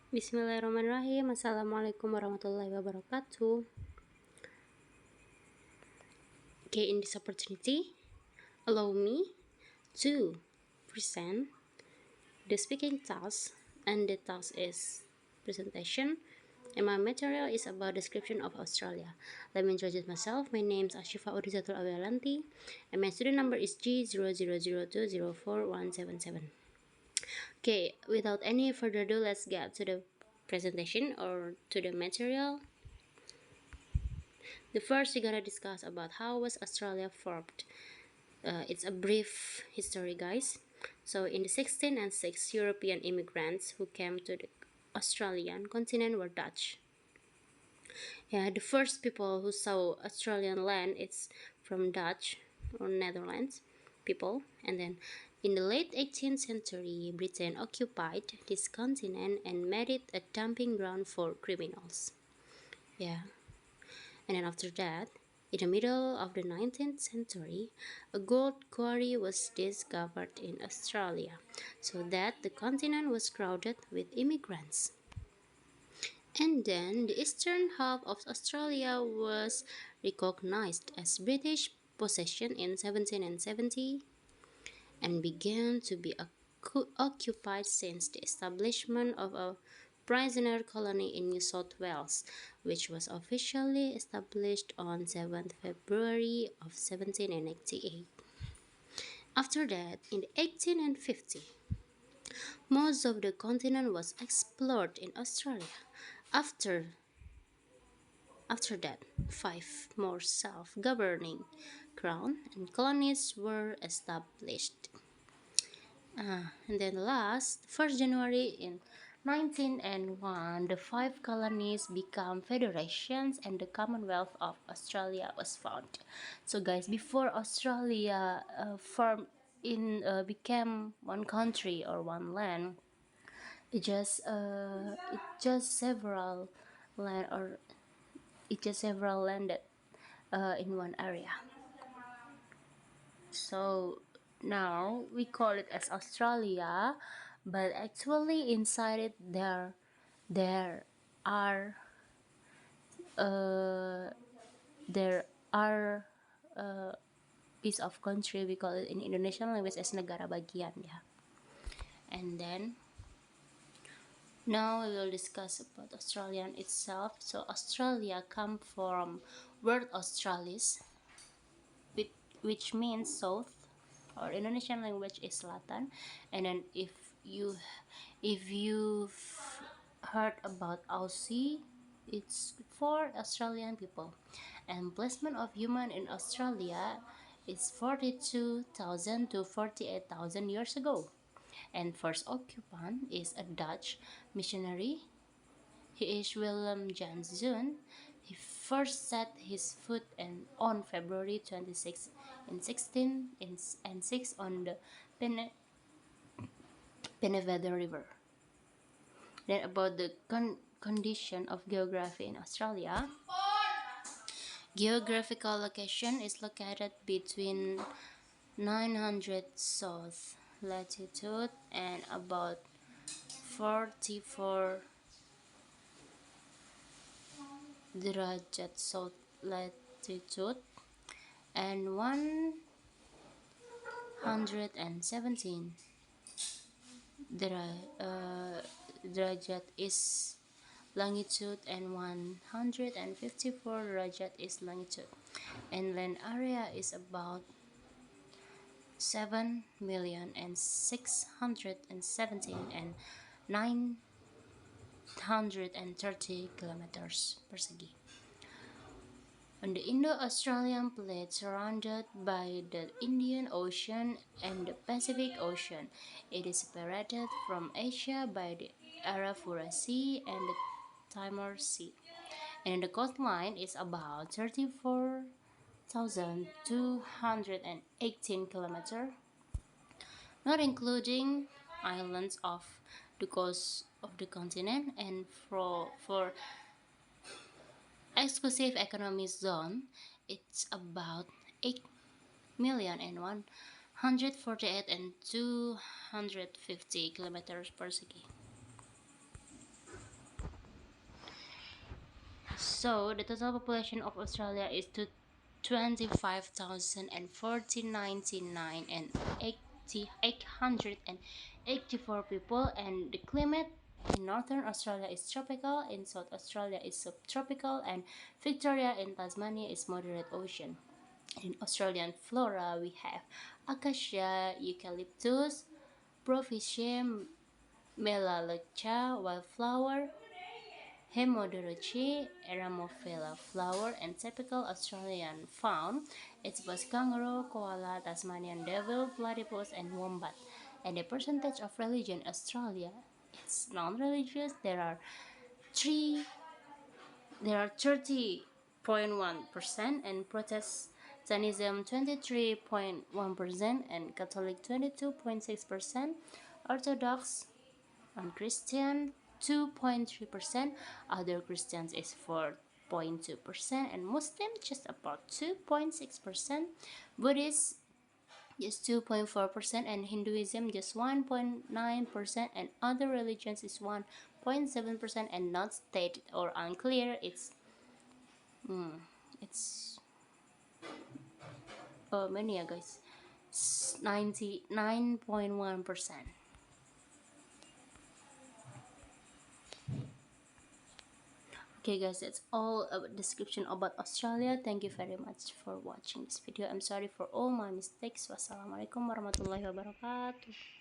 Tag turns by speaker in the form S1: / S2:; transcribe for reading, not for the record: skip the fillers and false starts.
S1: Bismillahirrahmanirrahim. Assalamualaikum warahmatullahi wabarakatuh. Okay, in this opportunity, allow me to present the speaking task, and the task is presentation. And my material is about description of Australia. Let me introduce myself. My name is Syifa Uhrizatul Lanti, and my student number is G0002041777. Okay, without any further ado, let's get to the presentation or to the material. The first we're gonna discuss about how was Australia formed. It's a brief history, guys. So in the 16th and 6th, European immigrants who came to the Australian continent were Dutch. Yeah, the first people who saw Australian land it's from Dutch or Netherlands people, and then in the late 18th century, Britain occupied this continent and made it a dumping ground for criminals. Yeah, and then after that, in the middle of the 19th century, a gold quarry was discovered in Australia, so that the continent was crowded with immigrants. And then the eastern half of Australia was recognized as British possession in 1770 and began to be occupied since the establishment of a prisoner colony in New South Wales, which was officially established on 7th February of 1788. After that, in 1850, most of the continent was explored in Australia. After After that, five more self-governing crown and colonies were established. And then last, 1st January in 1901, the five colonies became federations and the Commonwealth of Australia was found. So guys, before Australia became one country or one land, it just several land or it just several landed in one area. So now we call it as Australia, but actually inside it there are uh, there are piece of country, we call it in Indonesian language as negara bagian, yeah. And then now we will discuss about Australian itself. So Australia come from word Australis, which means south, or Indonesian language is Selatan. And then if you've heard about Aussie, it's for Australian people. And placement of human in Australia is 42,000 to 48,000 years ago. And first occupant is a Dutch missionary. He is Willem Janszoon. He first set his foot on February 26 in 16 and 6 on the Pennevedder River. Then about the condition of geography in Australia. Geographical location is located between 900 south latitude and about 44 derajat south latitude and 117 derajat is longitude and 154 derajat is longitude, and land area is about 7,617 and 930 kilometers per segi. On the Indo-Australian plate surrounded by the Indian Ocean and the Pacific Ocean, it is separated from Asia by the Arafura Sea and the Timor Sea. And the coastline is about 34,218 kilometers, not including islands off the coast of the continent, and for exclusive economic zone, it's about 8 million and 148 and 250 kilometers per second. So the total population of Australia is to 25,049 and 884 people, and the climate in northern Australia is tropical, in South Australia is subtropical, and Victoria in Tasmania is moderate ocean. In Australian flora we have acacia, eucalyptus, Proficium melaleuca wildflower, Hemodoroche, Eramophila flower, and typical Australian fawn. It's both kangaroo, koala, Tasmanian devil, platypus, and wombat. And the percentage of religion in Australia, it's non-religious. Three, there are 30.1%, and Protestantism 23.1%, and Catholic 22.6%, Orthodox and Christian 2.3%, other Christians is 4.2%, and Muslim just about 2.6%, Buddhist just 2.4%, and Hinduism just 1.9%, and other religions is 1.7%, and not stated or unclear. It's many, yeah, guys. 99.1%. Okay guys, that's all a description about Australia. Thank you very much for watching this video. I'm sorry for all my mistakes. Wassalamualaikum warahmatullahi wabarakatuh.